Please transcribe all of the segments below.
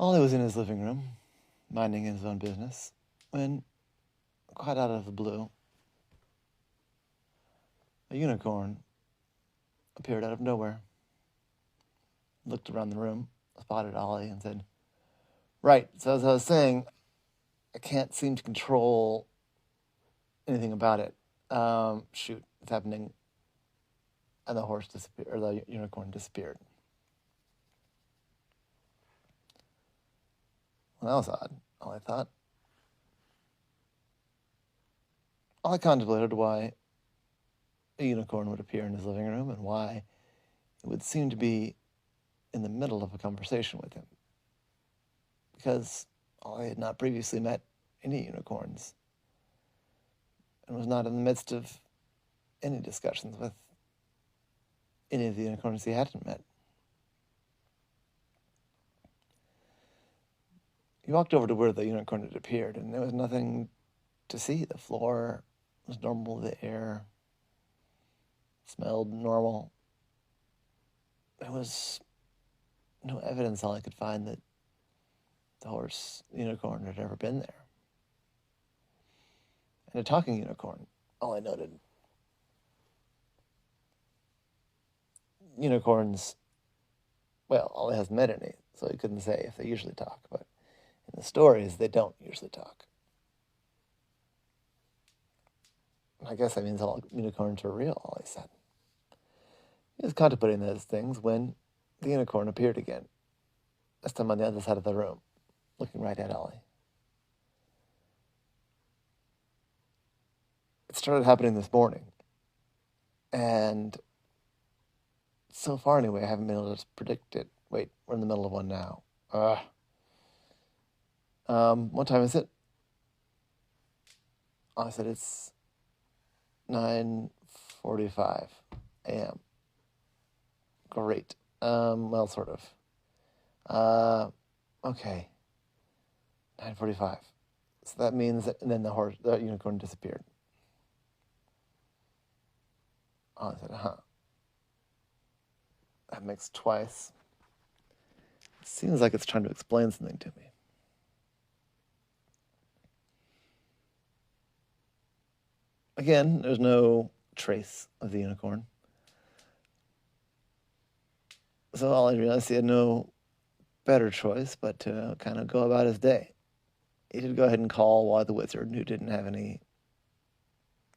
Ollie was in his living room, minding his own business, when, quite out of the blue, a unicorn appeared out of nowhere, looked around the room, spotted Ollie, and said, "Right, so as I was saying, I can't seem to control anything about it. Shoot, it's happening." And the horse disappeared, or the unicorn disappeared. Well, that was odd, Ollie thought. Ollie contemplated why a unicorn would appear in his living room and why it would seem to be in the middle of a conversation with him. Because Ollie had not previously met any unicorns and was not in the midst of any discussions with any of the unicorns he hadn't met. He walked over to where the unicorn had appeared, and there was nothing to see. The floor was normal, the air smelled normal. There was no evidence Ollie could find that the horse unicorn had ever been there. And a talking unicorn, Ollie noted. Unicorns, well, Ollie hasn't met any, so he couldn't say if they usually talk, but in the stories, they don't usually talk. I guess that means all unicorns are real, Ollie said. He was contemplating those things when the unicorn appeared again, this time on the other side of the room, looking right at Ollie. It started happening this morning, and so far anyway, I haven't been able to predict it. Wait, we're in the middle of one now. What time is it? I said it's 9:45 a.m. Great. Well, sort of. Okay. 9:45. So that means that, and then the unicorn disappeared. I said, that makes twice. It seems like it's trying to explain something to me. Again, there's no trace of the unicorn. So Ollie realized he had no better choice but to kind of go about his day. He did go ahead and call Wally the Wizard, who didn't have any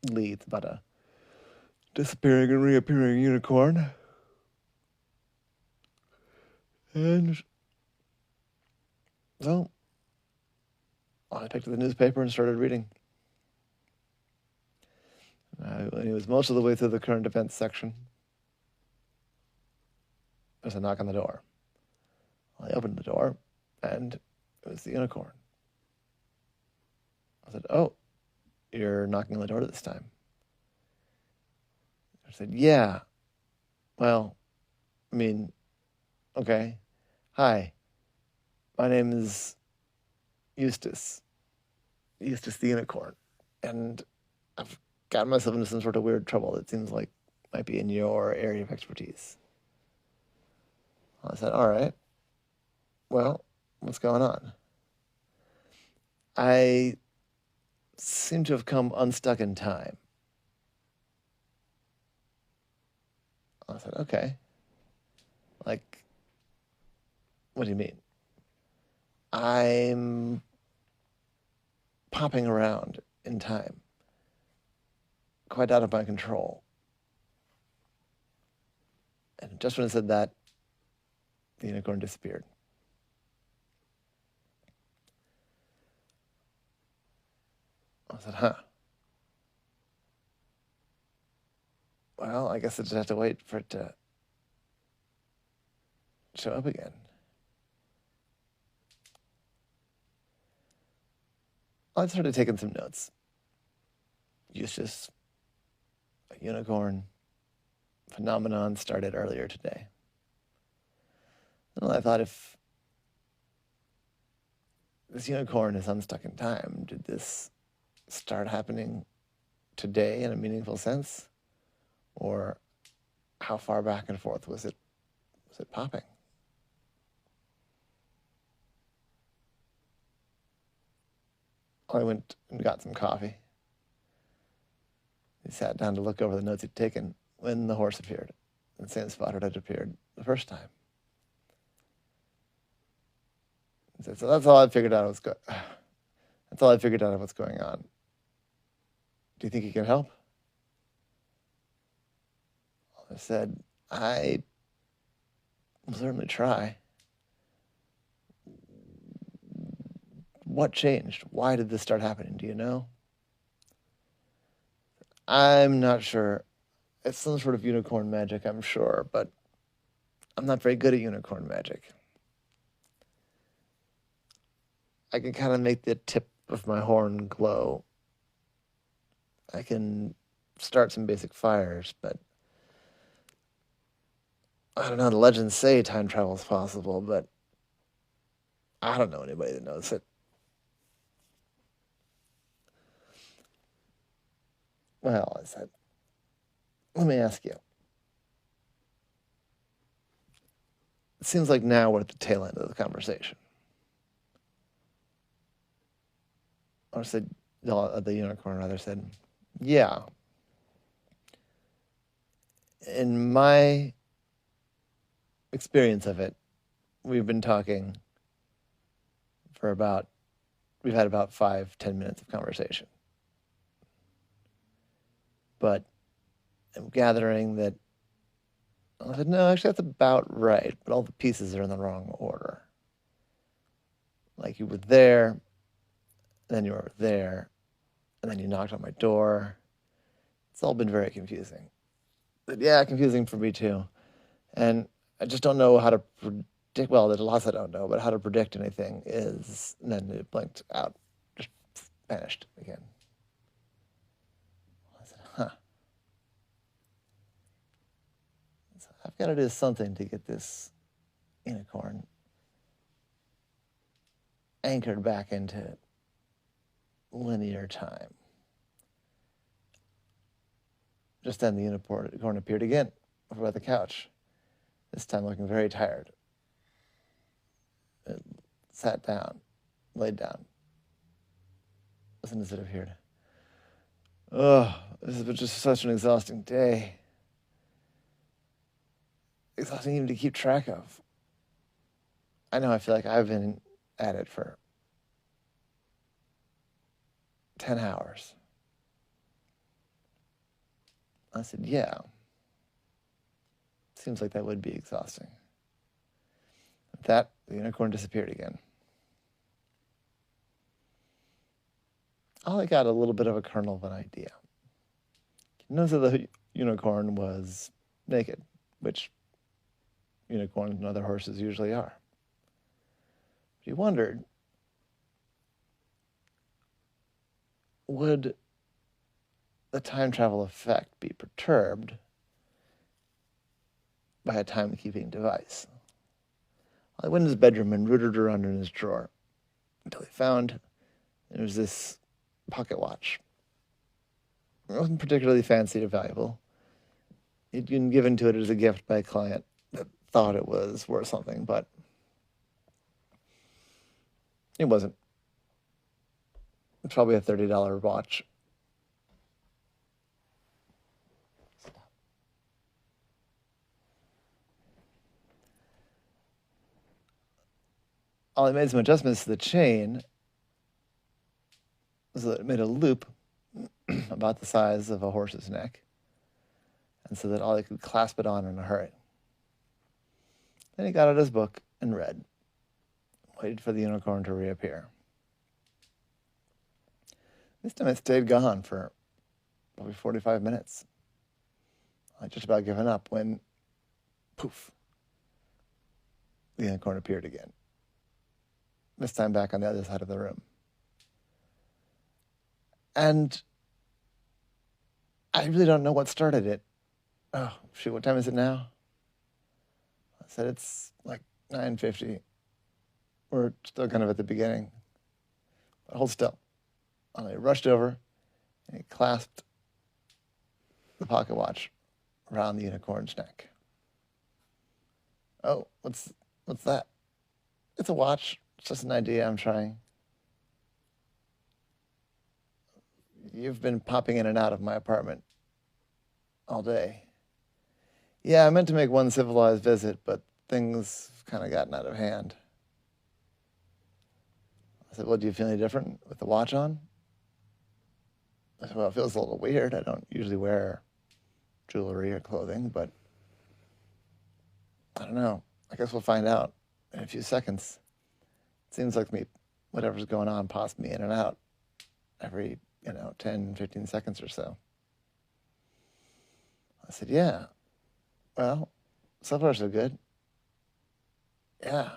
leads about a disappearing and reappearing unicorn. And so I picked up the newspaper and started reading. When he was most of the way through the current events section, there was a knock on the door. I opened the door, and it was the unicorn. I said, "Oh, you're knocking on the door this time?" I said, "Yeah. Well, I mean, okay. Hi. My name is Eustace the unicorn, and I've gotten myself into some sort of weird trouble that seems like might be in your area of expertise." I said, "All right. Well, what's going on?" "I seem to have come unstuck in time." I said, "Okay. Like, what do you mean?" "I'm popping around in time, quite out of my control." And just when I said that, the unicorn disappeared. I said, "Well, I guess I just have to wait for it to show up again." I started taking some notes. Eustace, a unicorn phenomenon started earlier today. Well, I thought, if this unicorn is unstuck in time, did this start happening today in a meaningful sense? Or how far back and forth was it popping? I went and got some coffee. He sat down to look over the notes he'd taken when the horse appeared, in the same spot it had appeared the first time. He said, "So that's all I figured out. That's all I figured out of what's going on. Do you think you can help?" I said, "I will certainly try." What changed? Why did this start happening? Do you know? I'm not sure. It's some sort of unicorn magic, I'm sure, but I'm not very good at unicorn magic. I can kind of make the tip of my horn glow. I can start some basic fires, but I don't know. The legends say time travel is possible, but I don't know anybody that knows it. Well, I said, let me ask you. It seems like now we're at the tail end of the conversation. Or said, the unicorn rather said, yeah. In my experience of it, we've been talking we've had about 5-10 minutes of conversation. But I'm gathering that, I said, no, actually that's about right, but all the pieces are in the wrong order. Like you were there, and then you were there, and then you knocked on my door. It's all been very confusing. But yeah, confusing for me too. And I just don't know how to predict, well, there's lots I don't know, but how to predict anything is, and then it blinked out, just vanished again. I said, huh. So I've got to do something to get this unicorn anchored back into linear time. Just then the unicorn appeared again over by the couch, this time looking very tired. It sat down, laid down. As soon as it appeared. Oh, this has been just such an exhausting day. Exhausting even to keep track of. I know I feel like I've been at it for 10 hours. I said, yeah. Seems like that would be exhausting. With that, the unicorn disappeared again. Ollie got a little bit of a kernel of an idea. He knows that the unicorn was naked, which unicorns and other horses usually are. He wondered, would the time travel effect be perturbed by a timekeeping device? I went in his bedroom and rooted around in his drawer until he found there was this pocket watch. It wasn't particularly fancy or valuable. It had been given to it as a gift by a client that thought it was worth something, but it wasn't. It's probably a $30 watch. Ollie made some adjustments to the chain so that it made a loop about the size of a horse's neck, and so that Ollie could clasp it on in a hurry. Then he got out his book and read, waited for the unicorn to reappear. This time it stayed gone for probably 45 minutes. I'd just about given up when, poof, the unicorn appeared again. This time back on the other side of the room. And I really don't know what started it. Oh, shoot, what time is it now? I said it's like 9:50. We're still kind of at the beginning. But hold still. And I rushed over and he clasped the pocket watch around the unicorn's neck. Oh, what's that? It's a watch. It's just an idea I'm trying. You've been popping in and out of my apartment all day. Yeah, I meant to make one civilized visit, but things kind of gotten out of hand. I said, well, do you feel any different with the watch on? I said, well, it feels a little weird. I don't usually wear jewelry or clothing, but I don't know. I guess we'll find out in a few seconds. It seems like me, whatever's going on pops me in and out every, 10, 15 seconds or so. I said, yeah. Well, so far so good. Yeah.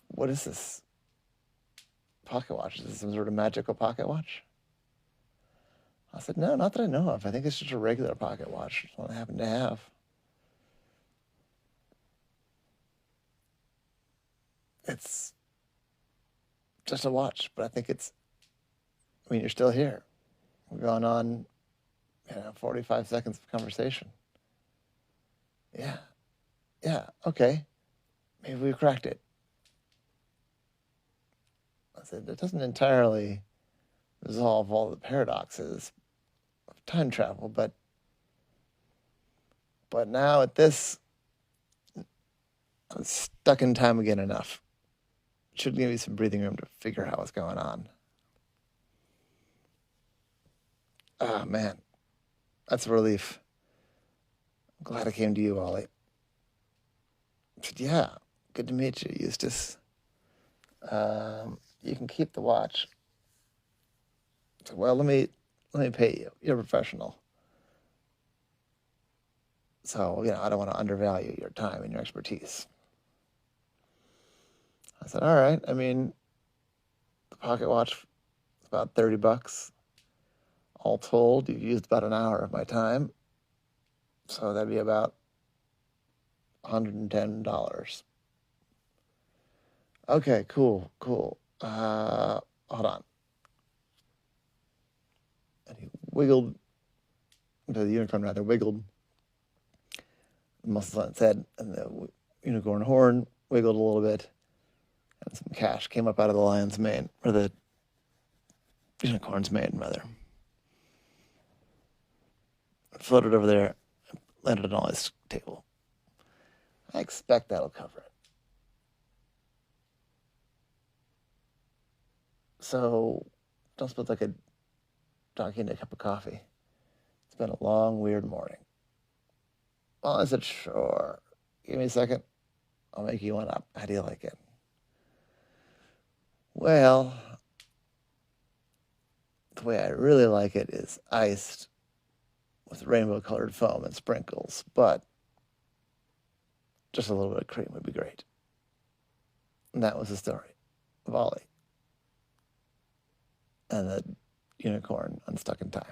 What is this pocket watch? Is this some sort of magical pocket watch? I said, no, not that I know of. I think it's just a regular pocket watch. It's what I happen to have. It's just a watch, but I think you're still here. We're going on, 45 seconds of conversation. Yeah. Yeah. Okay. Maybe we cracked it. I said, it doesn't entirely resolve all the paradoxes of time travel, but now at this, I'm stuck in time again enough. Should give me some breathing room to figure out what's going on. Ah, man. That's a relief. I'm glad I came to you, Ollie. I said, yeah, good to meet you, Eustace. You can keep the watch. I said, well, let me pay you. You're a professional. So, I don't want to undervalue your time and your expertise. I said, all right. The pocket watch is about $30. All told, you've used about an hour of my time. So that'd be about $110. Okay, cool. Hold on. And he wiggled, the unicorn rather wiggled the muscles on its head, and the unicorn horn wiggled a little bit, and some cash came up out of the lion's mane, or the unicorn's mane, rather. It floated over there, landed on Ollie's table. I expect that'll cover it. So, don't suppose I could talk you into a cup of coffee? It's been a long, weird morning. Well, I said, sure. Give me a second. I'll make you one up. How do you like it? Well, the way I really like it is iced with rainbow-colored foam and sprinkles, but just a little bit of cream would be great. And that was the story of Ollie and the unicorn unstuck in time.